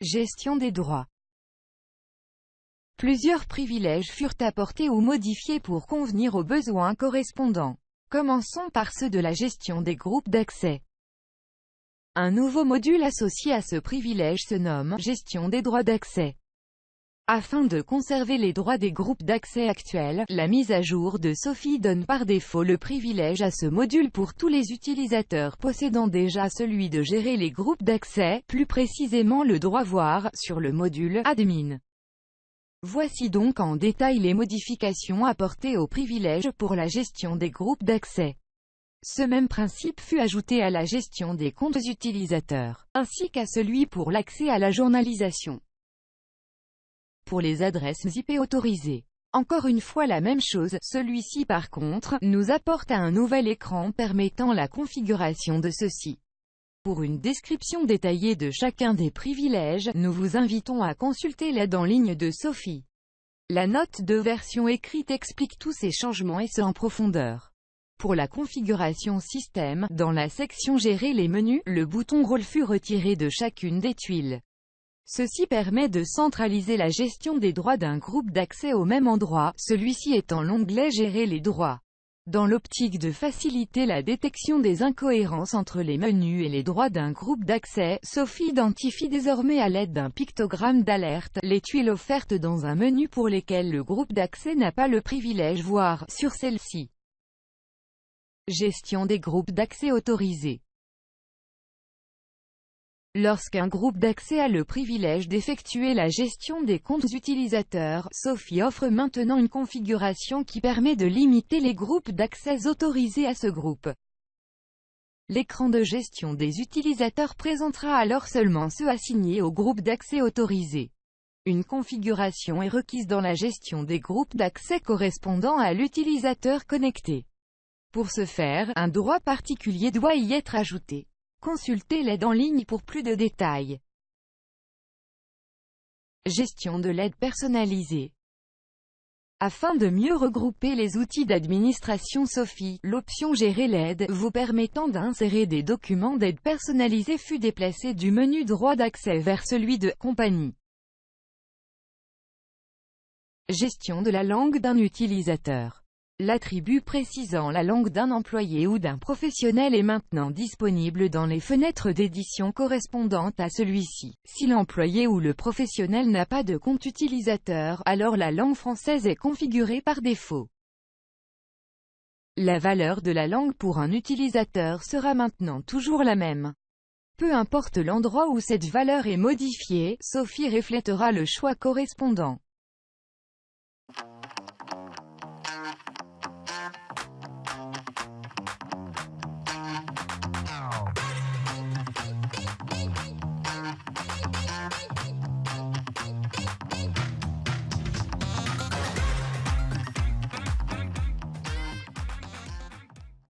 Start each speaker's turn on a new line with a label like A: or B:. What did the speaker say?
A: Gestion des droits. Plusieurs privilèges furent apportés ou modifiés pour convenir aux besoins correspondants. Commençons par ceux de la gestion des groupes d'accès. Un nouveau module associé à ce privilège se nomme « Gestion des droits d'accès ». Afin de conserver les droits des groupes d'accès actuels, la mise à jour de SOFI donne par défaut le privilège à ce module pour tous les utilisateurs possédant déjà celui de gérer les groupes d'accès, plus précisément le droit voir, sur le module « Admin ». Voici donc en détail les modifications apportées au privilège pour la gestion des groupes d'accès. Ce même principe fut ajouté à la gestion des comptes utilisateurs, ainsi qu'à celui pour l'accès à la journalisation. Pour les adresses IP autorisées. Encore une fois la même chose, celui-ci par contre, nous apporte un nouvel écran permettant la configuration de ceux-ci. Pour une description détaillée de chacun des privilèges, nous vous invitons à consulter l'aide en ligne de SOFI. La note de version écrite explique tous ces changements et ce en profondeur. Pour la configuration système, dans la section Gérer les menus, le bouton Rôle fut retiré de chacune des tuiles. Ceci permet de centraliser la gestion des droits d'un groupe d'accès au même endroit, celui-ci étant l'onglet Gérer les droits. Dans l'optique de faciliter la détection des incohérences entre les menus et les droits d'un groupe d'accès, SOFI identifie désormais à l'aide d'un pictogramme d'alerte, les tuiles offertes dans un menu pour lesquelles le groupe d'accès n'a pas le privilège voir, sur celle-ci. Gestion des groupes d'accès autorisés. Lorsqu'un groupe d'accès a le privilège d'effectuer la gestion des comptes utilisateurs, SOFI offre maintenant une configuration qui permet de limiter les groupes d'accès autorisés à ce groupe. L'écran de gestion des utilisateurs présentera alors seulement ceux assignés au groupe d'accès autorisé. Une configuration est requise dans la gestion des groupes d'accès correspondant à l'utilisateur connecté. Pour ce faire, un droit particulier doit y être ajouté. Consultez l'aide en ligne pour plus de détails. Gestion de l'aide personnalisée. Afin de mieux regrouper les outils d'administration SOFI, l'option Gérer l'aide, vous permettant d'insérer des documents d'aide personnalisée fut déplacée du menu Droit d'accès vers celui de Compagnie. Gestion de la langue d'un utilisateur. L'attribut précisant la langue d'un employé ou d'un professionnel est maintenant disponible dans les fenêtres d'édition correspondantes à celui-ci. Si l'employé ou le professionnel n'a pas de compte utilisateur, alors la langue française est configurée par défaut. La valeur de la langue pour un utilisateur sera maintenant toujours la même. Peu importe l'endroit où cette valeur est modifiée, SOFI reflétera le choix correspondant.